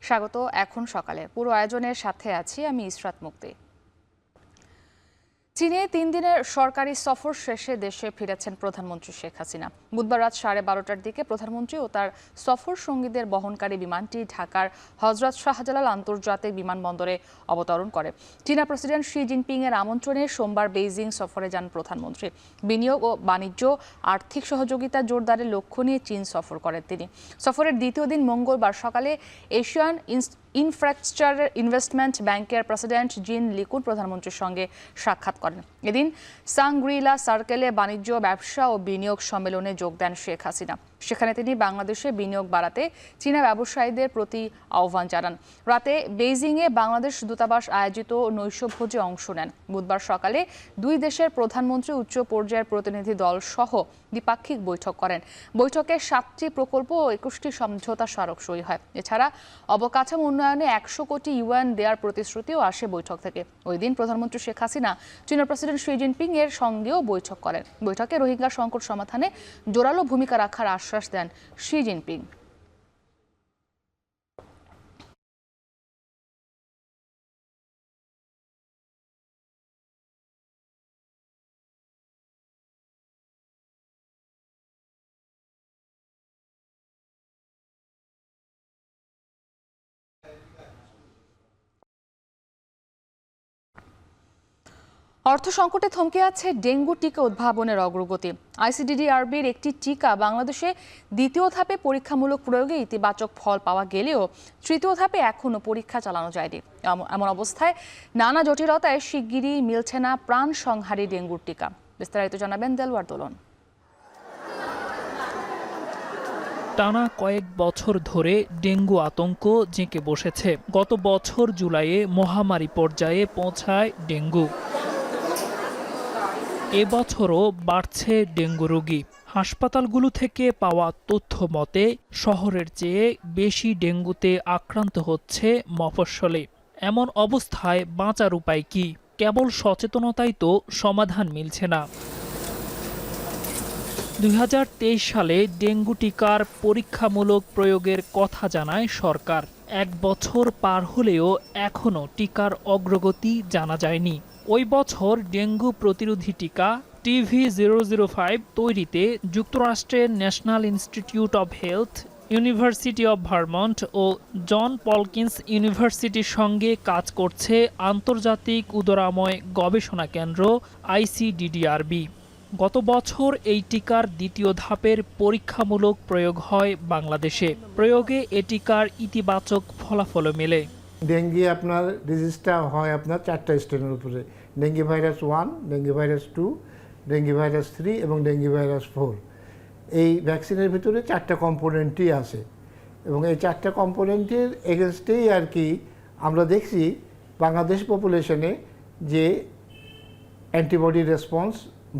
স্বাগত এখন সকালে। পুরো আয়োজনের সাথে আছি আমি ইসরাত মুক্তি। চীনে 3 দিনের সরকারি সফর শেষে দেশে ফিরেছেন প্রধানমন্ত্রী শেখ হাসিনা। বুধবার রাত 12:30টার দিকে প্রধানমন্ত্রী ও তার সফর সঙ্গীদের বহনকারী বিমানটি ঢাকার হযরত শাহজালাল আন্তর্জাতিক বিমানবন্দরে অবতরণ করে। চীনা প্রেসিডেন্ট শি জিনপিং এর আমন্ত্রণে সোমবার বেইজিং সফরে যান প্রধানমন্ত্রী। বিনিয়োগ ও বাণিজ্য, আর্থিক সহযোগিতা জোরদারের লক্ষ্য নিয়ে চীন সফর করেন তিনি। সফরের দ্বিতীয় দিন মঙ্গলবার সকালে এশিয়ান ইনফ্রাস্ট্রাকচার ইনভেস্টমেন্ট ব্যাংকের প্রেসিডেন্ট জিন লিকুন প্রধানমন্ত্রীর সঙ্গে সাক্ষাৎ করেন। এদিন সাংগ্রিলা সার্কেলে বাণিজ্য, ব্যবসা ও বিনিয়োগ সম্মেলনে যোগ দেন শেখ হাসিনা। সেখানে তিনি বাংলাদেশে বিনিয়োগ বাড়াতে চীনা ব্যবসায়ীদের প্রতি আহ্বান জানান। রাতে বেইজিংয়ে বাংলাদেশ দূতাবাস আয়োজিত নৈশভোজে অংশ নেন। বুধবার সকালে দুই দেশের প্রধানমন্ত্রী উচ্চ পর্যায়ের প্রতিনিধি দল সহ দ্বিপাক্ষিক বৈঠক করেন। বৈঠকে 7টি প্রকল্প ও 21টি সমঝোতা স্মারক সই হয়। এছাড়া অবকাঠামো উন্নয়নে 100 কোটি ইউয়ান দেওয়ার প্রতিশ্রুতিও আসে বৈঠক থেকে। ওই দিন প্রধানমন্ত্রী শেখ হাসিনা চীনের প্রেসিডেন্ট শি জিনপিং এর সঙ্গেও বৈঠক করেন। বৈঠকে রোহিঙ্গা সংকট সমাধানে জোরালো ভূমিকা রাখার আশ্বাস দেন শি জিনপিং। অর্থ সংকটে থমকে আছে ডেঙ্গু টিকা উদ্ভাবনের অগ্রগতি। আইসিডিডিআরবির একটি টিকা বাংলাদেশে দ্বিতীয় ধাপে পরীক্ষামূলক প্রয়োগে ইতিবাচক ফল পাওয়া গেলেও তৃতীয় ধাপে এখনও পরীক্ষা চালানো যায়নি। এমন অবস্থায় নানা জটিলতায় শিগগিরই মিলছে না প্রাণ সংহারী ডেঙ্গুর টিকা। বিস্তারিত জানাবেন দেলওয়ার দোলন। টানা কয়েক বছর ধরে ডেঙ্গু আতঙ্ক জেঁকে বসেছে। গত বছর জুলাইয়ে মহামারী পর্যায়ে পৌঁছায় ডেঙ্গু। এবছরও বাড়ছে ডেঙ্গু রোগী। হাসপাতালগুলো থেকে পাওয়া তথ্য মতে শহরের চেয়ে বেশি ডেঙ্গুতে আক্রান্ত হচ্ছে মফস্বলে। এমন অবস্থায় বাঁচার উপায় কি? কেবল সচেতনতাই তো সমাধান মিলছে না। 2023 সালে ডেঙ্গু টিকার পরীক্ষামূলক প্রয়োগের কথা জানায় সরকার। 1 বছর পার হলেও এখনও টিকার অগ্রগতি জানা যায়নি। ওই বছর ডেঙ্গু প্রতিরোধী টিকা TV005 তৈরিতে যুক্তরাষ্ট্রের National Institute of Health, University of Vermont ও জন পলকিন্স ইউনিভার্সিটির সঙ্গে কাজ করছে আন্তর্জাতিক উদরাময় গবেষণা কেন্দ্র ICDDRB। গত বছর এই টিকার দ্বিতীয় ধাপের পরীক্ষামূলক প্রয়োগ হয় বাংলাদেশে। প্রয়োগে এ টিকার ইতিবাচক ফলাফলও মেলে। ডেঙ্গি আপনার ডিজিজটা হয় আপনার 4টা স্টেনের উপরে: dengue virus 1, dengue virus 2, dengue virus 3 এবং ডেঙ্গি ভাইরাস 4। এই ভ্যাকসিনের ভিতরে 4টা কম্পোনেন্টই আছে এবং এই 4টা কম্পোনেন্টের এগেনস্টেই আর কি আমরা দেখছি বাংলাদেশ পপুলেশনে যে অ্যান্টিবডি রেসপন্স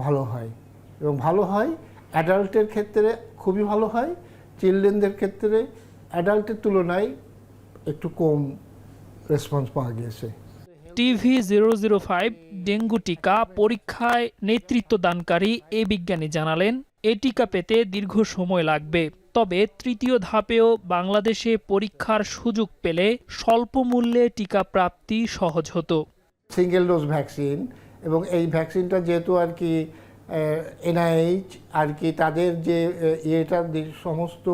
ভালো হয় এবং ভালো হয় অ্যাডাল্টের ক্ষেত্রে খুবই ভালো হয়, চিলড্রেনদের ক্ষেত্রে অ্যাডাল্টের তুলনায় একটু কম রেসপন্স পাওয়া গিয়েছে। TV005 ডেঙ্গু টিকা পরীক্ষায় নেতৃত্ব দানকারী এই বিজ্ঞানী জানালেন, এ টিকা পেতে দীর্ঘ সময় লাগবে। তবে তৃতীয় ধাপেও বাংলাদেশে পরীক্ষার সুযোগ পেলে স্বল্প মূল্যে টিকা প্রাপ্তি সহজ হতো। সিঙ্গেল ডোজ ভ্যাকসিন এবং এই ভ্যাকসিনটা যেহেতু আর কি NIH আর কি তাদের যে ইয়েটা সমস্ত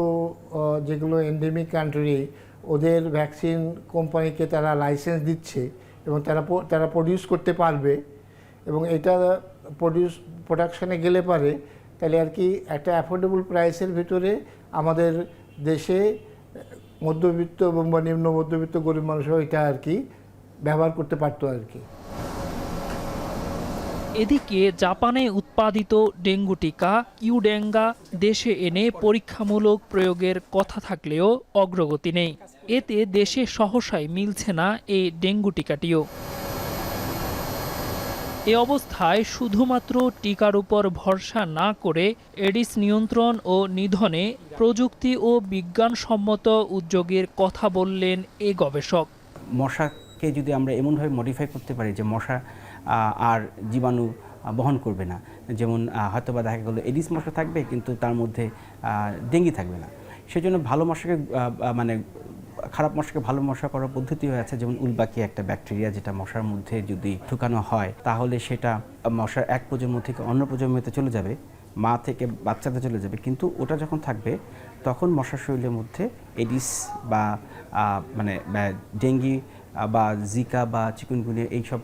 যেগুলো এন্ডেমিক কান্ট্রি ওদের ভ্যাকসিন কোম্পানিকে তারা লাইসেন্স দিচ্ছে এবং তারা প্রডিউস করতে পারবে এবং এটা প্রোডাকশানে গেলে পারে তাহলে আর কি একটা অ্যাফোর্ডেবল প্রাইসের ভিতরে আমাদের দেশে মধ্যবিত্ত এবং বা নিম্ন মধ্যবিত্ত গরিব মানুষও এটা আর কি ব্যবহার করতে পারতো আর কি। এদিকে জাপানে উৎপাদিত ডেঙ্গু টিকা কিউডেঙ্গা দেশে এনে পরীক্ষামূলক প্রয়োগের কথা থাকলেও অগ্রগতি নেই। এতে দেশে সহসাই মিলছে না এই ডেঙ্গু টিকাটিও। এ অবস্থায় শুধুমাত্র টিকার উপর ভরসা না করে এডিস নিয়ন্ত্রণ ও নিধনে প্রযুক্তি ও বিজ্ঞানসম্মত উদ্যোগের কথা বললেন এ গবেষক। মশাকে যদি আমরা এমনভাবে মডিফাই করতে পারি যে মশা আর জীবাণু বহন করবে না, যেমন হয়তোবা দেখা গেল এডিস মশা থাকবে কিন্তু তার মধ্যে ডেঙ্গি থাকবে না, সেজন্য ভালো মশাকে মানে খারাপ মশাকে ভালো মশা করার পদ্ধতি আছে, যেমন উলবাকি একটা ব্যাকটেরিয়া, যেটা মশার মধ্যে যদি ঢুকানো হয় তাহলে সেটা মশার এক প্রজন্ম থেকে অন্য প্রজন্মতে চলে যাবে, মা থেকে বাচ্চাতে চলে যাবে, কিন্তু ওটা যখন থাকবে তখন মশার শরীরের মধ্যে এডিস বা মানে ডেঙ্গি বা জিকা বা চিকুনগুনিয়া এইসব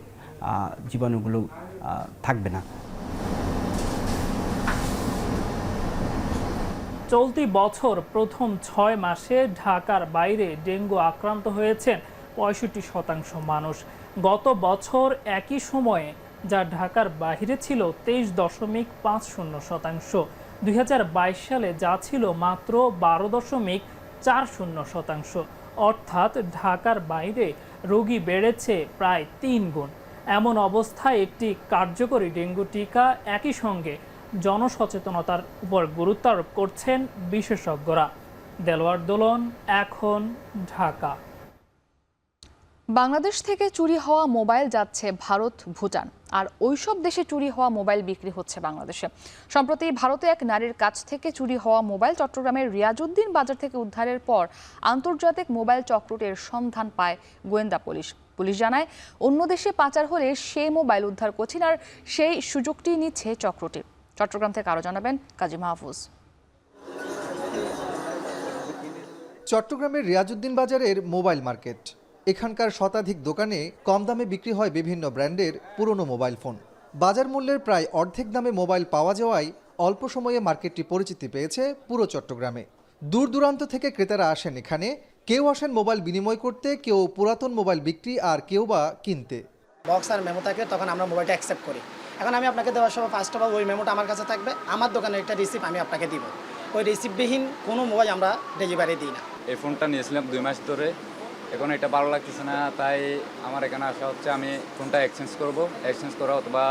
জীবাণুগুলো থাকবে না। চলতি বছর প্রথম ৬ মাসে ঢাকার বাইরে ডেঙ্গু আক্রান্ত হয়েছেন ৬৫% মানুষ। গত বছর একই সময়ে যা ঢাকার বাইরে ছিল ২৩.৫০%। ২০২২ সালে যা ছিল মাত্র ১২.৪০%। অর্থাৎ ঢাকার বাইরে রোগী বেড়েছে প্রায় ৩ গুণ। এমন অবস্থায় একটি কার্যকরী ডেঙ্গু টিকা একই সঙ্গে জনসচেতনতার উপর গুরুত্ব আরোপ করছেন বিশেষজ্ঞরা। দেলোয়ার দোলন, এখন, ঢাকা। বাংলাদেশ থেকে চুরি হওয়া মোবাইল যাচ্ছে ভারত, ভুটান, আর ওইসব দেশে চুরি হওয়া মোবাইল বিক্রি হচ্ছে বাংলাদেশে। সম্প্রতি ভারতে এক নারীর কাছ থেকে চুরি হওয়া মোবাইল চট্টগ্রামের রিয়াজউদ্দিন বাজার থেকে উদ্ধারের পর আন্তর্জাতিক মোবাইল চক্রটির সন্ধান পায় গোয়েন্দা পুলিশ। পুলিশ জানায়, অন্য দেশে পাচার হলে সেই মোবাইল উদ্ধার করছেন, আর সেই সুযোগটি নিচ্ছে চক্রটি। চট্টগ্রাম থেকে আরও জানাবেন কাজী মাহফুজ। চট্টগ্রামের রিয়াজউদ্দিন বাজারের মোবাইল মার্কেট। এখানকার শতাধিক দোকানে কম দামে বিক্রি হয় বিভিন্ন ব্র্যান্ডের পুরনো মোবাইল ফোন। বাজার মূল্যের প্রায় অর্ধেক দামে মোবাইল পাওয়া যাওয়ায় অল্প সময়ে মার্কেটটি পরিচিতি পেয়েছে পুরো চট্টগ্রামে। দূর দূরান্ত থেকে ক্রেতারা আসেন এখানে। কেউ আসেন মোবাইল বিনিময় করতে, কেউ পুরাতন মোবাইল বিক্রি, আর কেউ বা কিনতে। বক্স আর মেমো থাকে, তখন আমরা মোবাইলটা অ্যাকসেপ্ট করি। এখন আমি আপনাকে দেওয়ার সময় ফার্স্ট অফ অল ওই মেমোটা আমার কাছে থাকবে, আমার দোকানে একটা রিসিপ্ট আমি আপনাকে দিব। ওই রিসিপ্টবিহীন কোনো মোবাইল আমরা ডেলিভারি দিই না। এই ফোনটা নিয়েছিলাম 2 মাস ধরে, এখন এটা ভালো লাগতেছে না, তাই আমার এখানে আসা হচ্ছে। আমি ফোনটা এক্সচেঞ্জ করা অথবা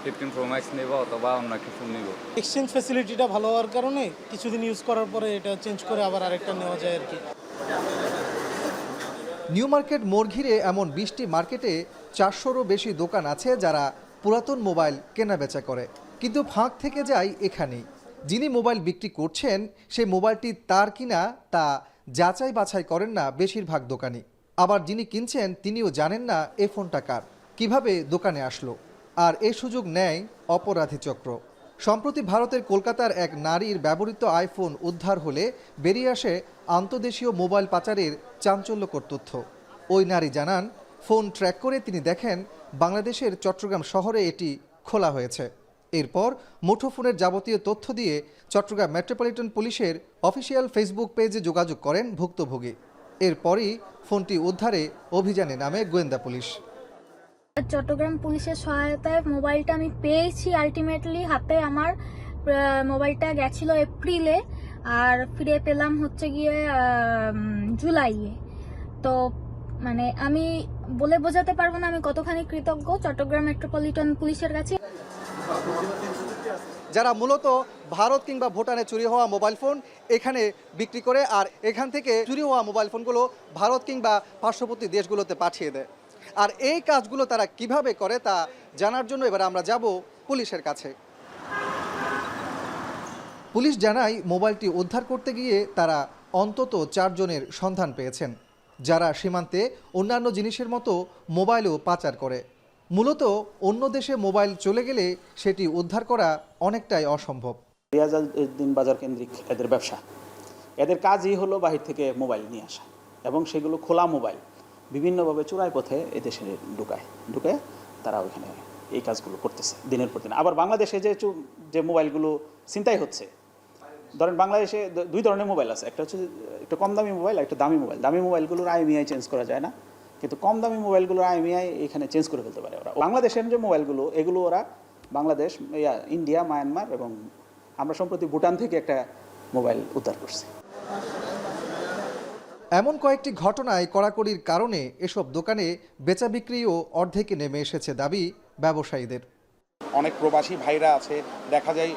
15 Pro Max নেব অথবা অন্য একটা ফোন নেব। এক্সচেঞ্জ ফ্যাসিলিটিটা ভালো হওয়ার কারণে কিছুদিন ইউজ করার পরে এটা চেঞ্জ করে আবার আরেকটা নেওয়া যায় আর কি। নিউ মার্কেট মোড় ঘিরে এমন 20টি মার্কেটে 400রও বেশি দোকান আছে যারা পুরাতন মোবাইল কেনাবেচা করে, কিন্তু ফাঁক থেকে যায় এখানেই। যিনি মোবাইল বিক্রি করছেন সেই মোবাইলটি তার কিনা তা যাচাই বাছাই করেন না বেশিরভাগ দোকানি। আবার যিনি কিনছেন তিনিও জানেন না এ ফোনটা কার, কিভাবে দোকানে আসলো। আর এই সুযোগ নেয় অপরাধী চক্র। সম্প্রতি ভারতের কলকাতার এক নারীর ব্যবহৃত আইফোন উদ্ধার হলে বেরিয়ে আসে আন্তদেশীয় মোবাইল পাচারের চাঞ্চল্যকর তথ্য। ওই নারী জানান, ফোন ট্র্যাক করে তিনি দেখেন বাংলাদেশের চট্টগ্রাম শহরে এটি খোলা হয়েছে। এরপর মুঠোফোনের যাবতীয় তথ্য দিয়ে চট্টগ্রাম মেট্রোপলিটন পুলিশের অফিসিয়াল ফেসবুক পেজে যোগাযোগ করেন ভুক্তভোগী। এরপরই ফোনটি উদ্ধারে অভিযানে নামে গোয়েন্দা পুলিশ। চট্টগ্রাম পুলিশের সহায়তায় মোবাইলটা আমি পেয়েছি আলটিমেটলি হাতে। আমার মোবাইলটা গেছিল এপ্রিলে, আর ফিরে পেলাম হচ্ছে গিয়ে জুলাইয়ে। তো মানে আমি বলে বোঝাতে পারবো না আমি কতখানি কৃতজ্ঞ চট্টগ্রাম মেট্রোপলিটন পুলিশের কাছে। যারা মূলত ভারত কিংবা ভুটানে চুরি হওয়া মোবাইল ফোন এখানে বিক্রি করে, আর এখান থেকে চুরি হওয়া মোবাইল ফোনগুলো ভারত কিংবা পার্শ্ববর্তী দেশগুলোতে পাঠিয়ে দেয়। আর এই কাজগুলো তারা কিভাবে করে তা জানার জন্য এবার আমরা যাব পুলিশের কাছে। পুলিশ জানায়, মোবাইলটি উদ্ধার করতে গিয়ে তারা অন্তত 4 জনের সন্ধান পেয়েছেন, যারা সীমান্তে অন্যান্য জিনিসের মতো মোবাইলও পাচার করে। মূলত অন্য দেশে মোবাইল চলে গেলে সেটি উদ্ধার করা অনেকটাই অসম্ভব। রিয়াজউদ্দিন বাজার কেন্দ্রিক এদের ব্যবসা, এদের কাজই হলো বাহির থেকে মোবাইল নিয়ে আসা, এবং সেগুলো খোলা মোবাইল বিভিন্নভাবে চোরাই পথে এদেশে ঢুকায় তারা ওইখানে এই কাজগুলো করতেছে দিনের পর দিন। আবার বাংলাদেশে যে মোবাইলগুলো ছিনতাই হচ্ছে, ধরেন বাংলাদেশে 2 ধরনের মোবাইল আছে, একটা হচ্ছে একটু কম দামি মোবাইল, একটা দামি মোবাইল। দামি মোবাইলগুলোর IMEI চেঞ্জ করা যায় না, কিন্তু কম দামি মোবাইলগুলোর IMEI এখানে চেঞ্জ করে ফেলতে পারে ওরা। বাংলাদেশের যে মোবাইলগুলো এগুলো ওরা বাংলাদেশ, ইন্ডিয়া, মায়ানমার এবং আমরা সম্প্রতি ভুটান থেকে একটা মোবাইল উদ্ধার করছি। এমন কয়েকটি ঘটনায় কড়াকড়ির কারণে এসব দোকানে বেচা বিক্রিও অর্ধেকে নেমে এসেছে দাবি ব্যবসায়ীদের। অনেক প্রবাসী ভাইরা আছে, দেখা যায়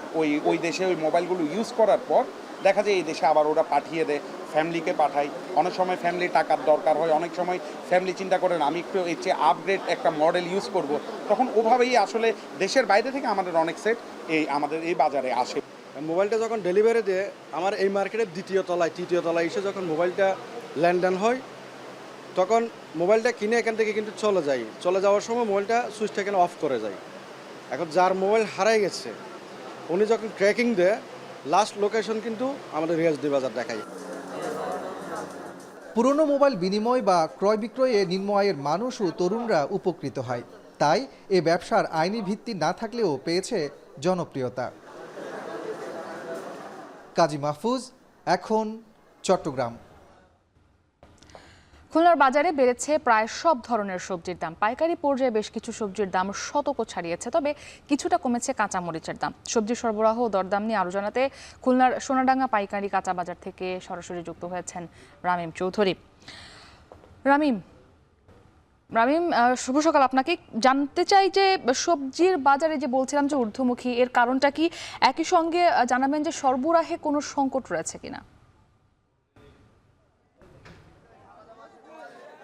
ওই দেশে ওই মোবাইলগুলো ইউজ করার পর দেখা যায় এই দেশে আবার ওরা পাঠিয়ে দেয়, ফ্যামিলিকে পাঠায়। অনেক সময় ফ্যামিলির টাকার দরকার হয়, অনেক সময় ফ্যামিলি চিন্তা করেন আমি একটু এর চেয়ে আপগ্রেড একটা মডেল ইউজ করব, তখন ওভাবেই আসলে দেশের বাইরে থেকে আমাদের অনেক সেট আমাদের এই বাজারে আসে। মোবাইলটা যখন ডেলিভারি দেয় আমার এই মার্কেটের 2য় তলায় 3য় তলায় এসে যখন মোবাইলটা লেনদেন হয়, তখন মোবাইলটা কিনে এখান থেকে কিন্তু চলে যাওয়ার সময় মোবাইলটা সুইচটা এখানে অফ করে যায়। এখন যার মোবাইল হারাই গেছে উনি যখন ট্র্যাকিং দেয় লাস্ট লোকেশন কিন্তু আমাদের রিয়াজদি বাজার দেখায়। পুরনো মোবাইল বিনিময় বা ক্রয় বিক্রয়ে নিম্ন আয়ের মানুষ ও তরুণরা উপকৃত হয়, তাই এ ব্যবসার আইনি ভিত্তি না থাকলেও পেয়েছে জনপ্রিয়তা। কাজী মাহফুজ, এখন চট্টগ্রাম। খুলনার বাজারে বেড়েছে প্রায় সব ধরনের সবজির দাম। পাইকারি পর্যায়ে বেশ কিছু সবজির দাম শতক ছাড়িয়েছে, তবে কিছুটা কমেছে কাঁচামরিচের দাম। সবজি সরবরাহ ও দরদাম নিয়ে আরও জানাতে খুলনার সোনাডাঙ্গা পাইকারি কাঁচা বাজার থেকে সরাসরি যুক্ত হয়েছেন রামিম চৌধুরী। রামিম, শুভ সকাল। আপনাকে জানতে চাই যে সবজির বাজারে যে বলছিলাম যে ঊর্ধ্বমুখী, এর কারণটা কি? একই সঙ্গে জানাবেন যে সরবরাহে কোনো সংকট রয়েছে কিনা?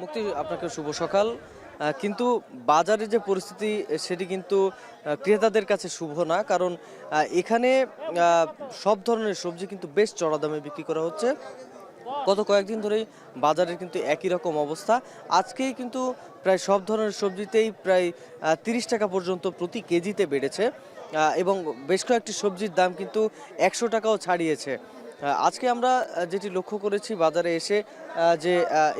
মুক্তি, আপনাকে শুভ সকাল। কিন্তু বাজারের যে পরিস্থিতি সেটি কিন্তু ক্রেতাদের কাছে শুভ না, কারণ এখানে সব ধরনের সবজি কিন্তু বেশ চড়া দামে বিক্রি করা হচ্ছে। গত কয়েকদিন ধরেই বাজারের কিন্তু একই রকম অবস্থা। আজকেই কিন্তু প্রায় সব ধরনের সবজিতেই প্রায় 30 টাকা পর্যন্ত প্রতি কেজিতে বেড়েছে এবং বেশ কয়েকটি সবজির দাম কিন্তু 100 টাকাও ছাড়িয়েছে। আজকে আমরা যেটি লক্ষ্য করেছি বাজারে এসে, যে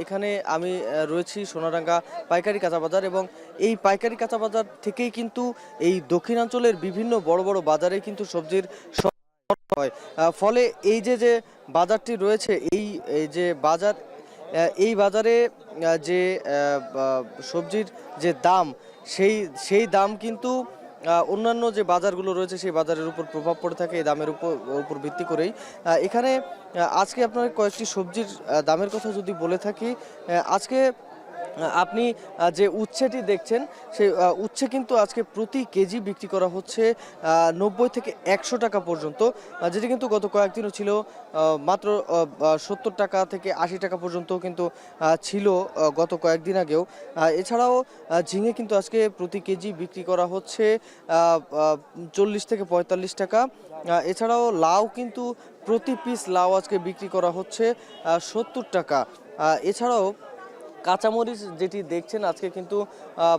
এখানে আমি রয়েছি সোনাডাঙ্গা পাইকারি কাঁচা বাজার, এবং এই পাইকারি কাঁচা বাজার থেকেই কিন্তু এই দক্ষিণাঞ্চলের বিভিন্ন বড় বড় বাজারে কিন্তু সবজির হয়। ফলে এই যে বাজারটি রয়েছে, এই যে বাজার, এই বাজারে যে সবজির যে দাম, সেই দাম কিন্তু অন্যান্য যে বাজারগুলো রয়েছে সেই বাজারের উপর প্রভাব পড়ে থাকে। এই দামের উপর ভিত্তি করেই এখানে আজকে আপনার কয়েকটি সবজির দামের কথা যদি বলে থাকি, আজকে আপনি যে উচ্ছেটি দেখছেন সেই উচ্ছে কিন্তু আজকে প্রতি কেজি বিক্রি করা হচ্ছে 90 থেকে 100 টাকা পর্যন্ত, যেটি কিন্তু গত কয়েকদিনও ছিল মাত্র 70 টাকা থেকে 80 টাকা পর্যন্ত কিন্তু ছিল গত কয়েকদিন আগেও। এছাড়াও ঝিঙে কিন্তু আজকে প্রতি কেজি বিক্রি করা হচ্ছে 40 থেকে 45 টাকা। এছাড়াও লাউ কিন্তু প্রতি পিস লাউ আজকে বিক্রি করা হচ্ছে 70 টাকা। এছাড়াও কাঁচামরিচ যেটি দেখছেন, আজকে কিন্তু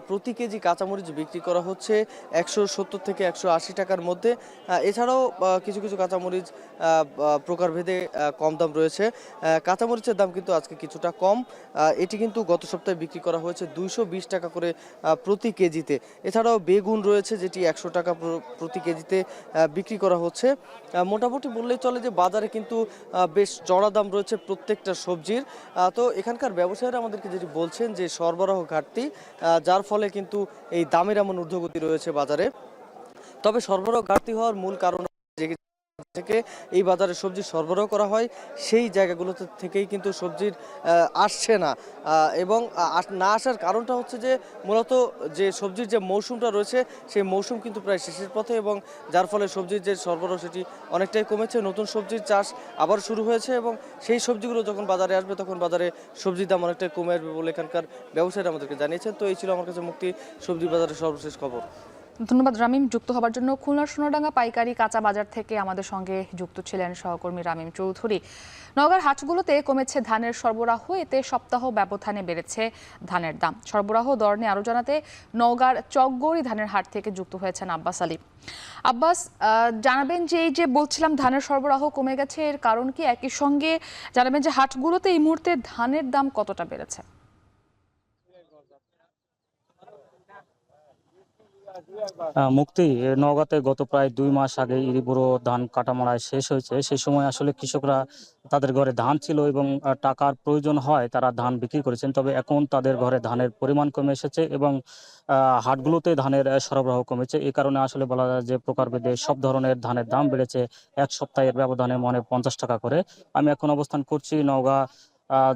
প্রতি কেজি কাঁচামরিচ বিক্রি করা হচ্ছে 170 থেকে 180 টাকার মধ্যে। এছাড়াও কিছু কিছু কাঁচামরিচ প্রকারভেদে কম দাম রয়েছে। কাঁচামরিচের দাম কিন্তু আজকে কিছুটা কম, এটি কিন্তু গত সপ্তাহে বিক্রি করা হয়েছে 220 টাকা করে প্রতি কেজিতে। এছাড়াও বেগুন রয়েছে যেটি 100 টাকা প্রতি কেজিতে বিক্রি করা হচ্ছে। মোটামুটি বললেই চলে যে বাজারে কিন্তু বেশ চড়া দাম রয়েছে প্রত্যেকটা সবজির। তো এখানকার ব্যবসায়ীরা আমাদেরকে যেটি বলছেন যে সরবরাহ ঘাটতি, যার ফলে কিন্তু এই দামের এমন ঊর্ধ্বগতি রয়েছে বাজারে। তবে সরবরাহ ঘাটতি হওয়ার মূল কারণ থেকে এই বাজারে সবজি সরবরাহ করা হয় সেই জায়গাগুলোতে থেকেই কিন্তু সবজির আসছে না, এবং না আসার কারণটা হচ্ছে যে মূলত যে সবজির যে মৌসুমটা রয়েছে সেই মৌসুম কিন্তু প্রায় শেষের পথে, এবং যার ফলে সবজির যে সরবরাহ সেটি অনেকটাই কমেছে। নতুন সবজির চাষ আবার শুরু হয়েছে এবং সেই সবজিগুলো যখন বাজারে আসবে তখন বাজারে সবজির দাম অনেকটাই কমে আসবে বলে এখানকার ব্যবসায়ীরা আমাদেরকে জানিয়েছেন। তো এই ছিল আমার কাছে মুক্তি সবজি বাজারের সর্বশেষ খবর। ধন্যবাদ রামিম। যুক্ত হবার জন্য খুলনার সোনাডাঙ্গা পাইকারি কাঁচা বাজার থেকে আমাদের সঙ্গে যুক্ত ছিলেন সহকর্মী রামিম চৌধুরী। নওগাঁর হাটগুলোতে কমেছে ধানের সরবরাহ, এতে সপ্তাহ ব্যবধানে বেড়েছে ধানের দাম। সরবরাহ দর নিয়ে আরও জানাতে নওগাঁর চকগড়ি ধানের হাট থেকে যুক্ত হয়েছেন আব্বাস আলী। আব্বাস, জানাবেন যে এই যে বলছিলাম ধানের সরবরাহ কমে গেছে, এর কারণ কি? একই সঙ্গে জানাবেন যে হাটগুলোতে এই মুহূর্তে ধানের দাম কতটা বেড়েছে? মুক্তি, নওগাঁতে গত প্রায় 2 মাস আগে ইরিবুড়ো ধান কাটামাড়ায় শেষ হয়েছে। সেই সময় আসলে কৃষকরা তাদের ঘরে ধান ছিল এবং টাকার প্রয়োজন হয় তারা ধান বিক্রি করেছেন। তবে এখন তাদের ঘরে ধানের পরিমাণ কমে এসেছে এবং হাটগুলোতে ধানের সরবরাহ কমেছে। এই কারণে আসলে বলা যায় যে প্রকারভেদে সব ধরনের ধানের দাম বেড়েছে এক সপ্তাহের ব্যবধানে মনে 50 টাকা করে। আমি এখন অবস্থান করছি নওগাঁ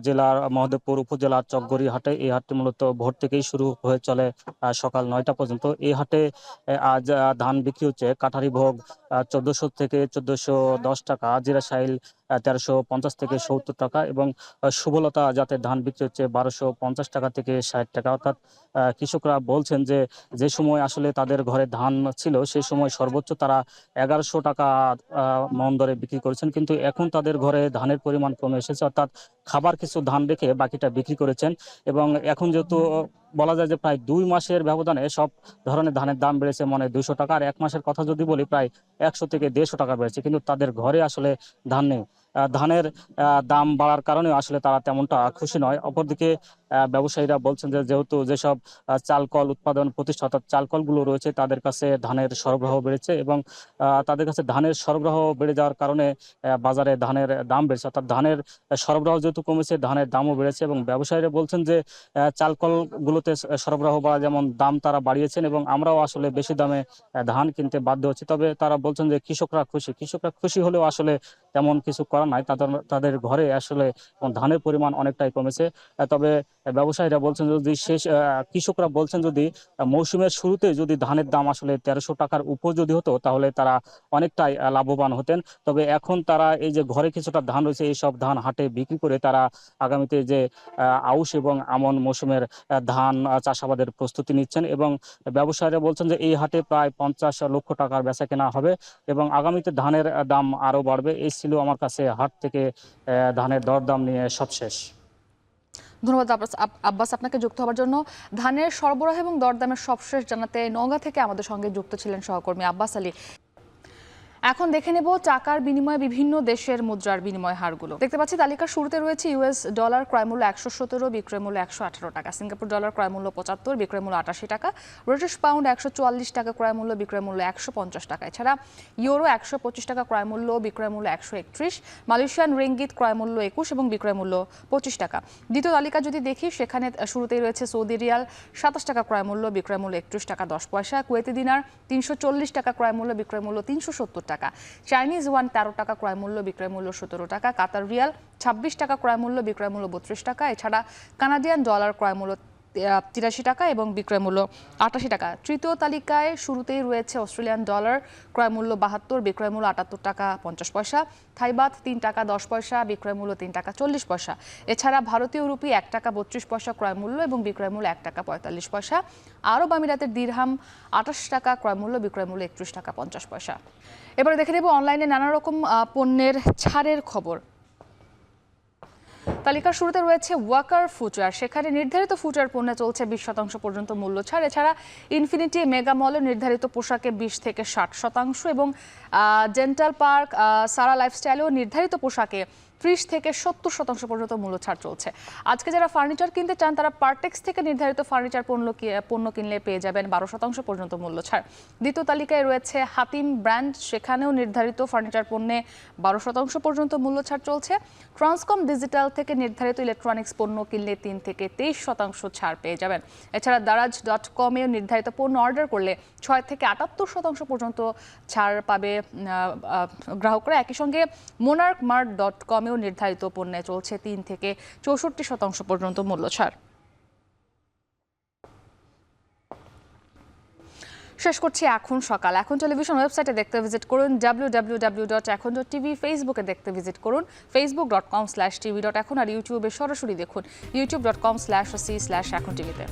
জেলার মহদেবপুর উপজেলার চকগড়ি হাটে। এই হাটটি মূলত ভোর থেকেই শুরু হয়ে চলে সকাল 9টা পর্যন্ত। এই হাটে আজ ধান বিক্রি হচ্ছে কাঠারি ভোগ 1400 থেকে 1410 টাকা, জিরা সাইল 1350 থেকে 70 টাকা এবং শুভলতা জাতের ধান বিক্রি হচ্ছে 1250 টাকা থেকে 60 টাকা। অর্থাৎ কৃষকরা বলছেন যে সময় আসলে তাদের ঘরে ধান ছিল সেই সময় সর্বোচ্চ তারা 1100 টাকা মন দরে বিক্রি করেছেন, কিন্তু এখন তাদের ঘরে ধানের পরিমাণ কমে এসেছে, অর্থাৎ খাবার কিছু ধান রেখে বাকিটা বিক্রি করেছেন। এবং এখন যেহেতু বলা যায় যে প্রায় 2 মাসের ব্যবধানে সব ধরনের ধানের দাম বেড়েছে মানে 200 টাকা, আর 1 মাসের কথা যদি বলি প্রায় 100 থেকে 150 টাকা বেড়েছে, কিন্তু তাদের ঘরে আসলে ধান নেই। ধানের দাম বাড়ার কারণে আসলে তারা তেমনটা খুশি নয়। অপরদিকে ব্যবসায়ীরা বলছেন যে যেহেতু যেসব চালকল উৎপাদন প্রতিষ্ঠান অর্থাৎ চালকলগুলো রয়েছে তাদের কাছে ধানের সরবরাহ বেড়েছে এবং তাদের কাছে ধানের সরবরাহ বেড়ে যাওয়ার কারণে বাজারে ধানের দাম বেড়েছে, অর্থাৎ ধানের সরবরাহ যেহেতু কমেছে ধানের দামও বেড়েছে। এবং ব্যবসায়ীরা বলছেন যে চালকলগুলোতে সরবরাহ বাড়া যেমন দাম তারা বাড়িয়েছেন এবং আমরাও আসলে বেশি দামে ধান কিনতে বাধ্য হচ্ছি। তবে তারা বলছেন যে কৃষকরা খুশি হলেও আসলে তেমন কিছু করার নাই, তাদের ঘরে আসলে ধানের পরিমাণ অনেকটাই কমেছে। তবে ব্যবসায়ীরা বলছেন যদি কৃষকরা বলছেন যদি মৌসুমের শুরুতে যদি ধানের দাম আসলে 1300 টাকার উপর যদি হতো তাহলে তারা অনেকটাই লাভবান হতেন। তবে এখন তারা এই যে ঘরে কিছুটা ধান রয়েছে এই সব ধান হাটে বিক্রি করে তারা আগামীতে যে আউশ এবং আমন মৌসুমের ধান চাষাবাদের প্রস্তুতি নিচ্ছেন। এবং ব্যবসায়ীরা বলছেন যে এই হাটে প্রায় 50 লক্ষ টাকার বেচা কেনা হবে এবং আগামীতে ধানের দাম আরও বাড়বে। এই ছিল আমার কাছে হাট থেকে ধানের দরদাম নিয়ে সবশেষ। ধন্যবাদ আব্বাস আপনাকে যুক্ত হওয়ার জন্য। ধানের সরবরাহ এবং দরদামের সবশেষ জানাতে নওগাঁ থেকে আমাদের সঙ্গে যুক্ত ছিলেন সহকর্মী আব্বাস আলী। এখন দেখে নেব টাকার বিনিময়ে বিভিন্ন দেশের মুদ্রার বিনিময় হারগুলো। দেখতে পাচ্ছি তালিকার শুরুতে রয়েছে ইউএস ডলার ক্রয়মূল্য 117, বিক্রয় মূল্য 118 টাকা। সিঙ্গাপুর ডলার ক্রয়মূল্য 75, বিক্রয় মূল্য 88 টাকা। ব্রিটিশ পাউন্ড 144 টাকা ক্রয়মূল্য, বিক্রয় মূল্য 150 টাকা। এছাড়া ইউরো 125 টাকা ক্রয়মূল্য, বিক্রয় মূল্য 131। মালয়েশিয়ান রিঙ্গিত ক্রয়মূল্য 21 এবং বিক্রয় মূল্য 25 টাকা। দ্বিতীয় তালিকা যদি দেখি সেখানে শুরুতেই রয়েছে সৌদি রিয়াল 27 টাকা ক্রয়মূল্য, বিক্রয় মূল্য 31 টাকা 10 পয়সা। কুয়েতি দিনার 340 টাকা ক্রয়মূল্য, বিক্রয় মূল্য 370 টাকা। চাইনিজ ওয়ান 13 টাকা ক্রয় মূল্য, বিক্রয় মূল্য 17 টাকা। কাতার রিয়াল 26 টাকা ক্রয় মূল্য, বিক্রয় মূল্য 32 টাকা। এছাড়া কানাডিয়ান ডলার ক্রয় মূল্য 83 টাকা এবং বিক্রয় মূল্য 88 টাকা। তৃতীয় তালিকায় শুরুতেই রয়েছে অস্ট্রেলিয়ান ডলার ক্রয় মূল্য 72, বিক্রয় মূল্য 78 টাকা 50 পয়সা। থাইবাত 3 টাকা 10 পয়সা, বিক্রয় মূল্য 3 টাকা 40 পয়সা। এছাড়া ভারতীয় রুপি 1 টাকা 32 পয়সা ক্রয় মূল্য এবং বিক্রয় মূল্য 1 টাকা 45 পয়সা। আরব আমিরাতের দিরহাম 28 টাকা ক্রয় মূল্য, বিক্রয় মূল্য 31 টাকা 50 পয়সা। এবারে দেখে নেব অনলাইনে নানা রকম পণ্যের ছাড়ের খবর। তালিকার শুরুতে রয়েছে ওয়াকার ফুটওয়্যার। সেখানে নির্ধারিত ফুটওয়্যার পণ্যে চলছে 20% পর্যন্ত মূল্য ছাড়। এছাড়া ইনফিনিটি মেগা মলে নির্ধারিত পোশাকে 20 থেকে 60% এবং ডেন্টাল পার্ক, সারা লাইফস্টাইলেও নির্ধারিত পোশাকে 30 থেকে 70% পর্যন্ত মূল্য ছাড় চলছে। আজকে যারা ফার্নিচার কিনতে চান তারা পার্টেক্স থেকে নির্ধারিত ফার্নিচার পণ্য কিনলে পেয়ে যাবেন 12% পর্যন্ত মূল্য ছাড়। দ্বিতীয় তালিকায় রয়েছে হাতিম ব্র্যান্ড, সেখানেও নির্ধারিত ফার্নিচার পণ্যে 12% পর্যন্ত মূল্য ছাড় চলছে। ট্রান্সকম ডিজিটাল থেকে নির্ধারিত ইলেকট্রনিক্স পণ্য কিনলে 3 থেকে 23% ছাড় পেয়ে যাবেন। এছাড়া দারাজ.com-এ নির্ধারিত পণ্য অর্ডার করলে 6 থেকে 78% পর্যন্ত ছাড় পাবে গ্রাহকরা। একই সঙ্গে monarchmart.com নির্ধারিত পণ্যে চলছে 3 থেকে 64% পর্যন্ত মূল্য ছাড়। শেষ করছি এখন সকাল। এখন টেলিভিশন ওয়েবসাইটে দেখতে ভিজিট করুন www.ekhon.tv, ফেসবুকে দেখতে ভিজিট করুন facebook.com/tv.ekhon আর ইউটিউবে সরাসরি দেখুন youtube.com/c/ekhon tv-তে।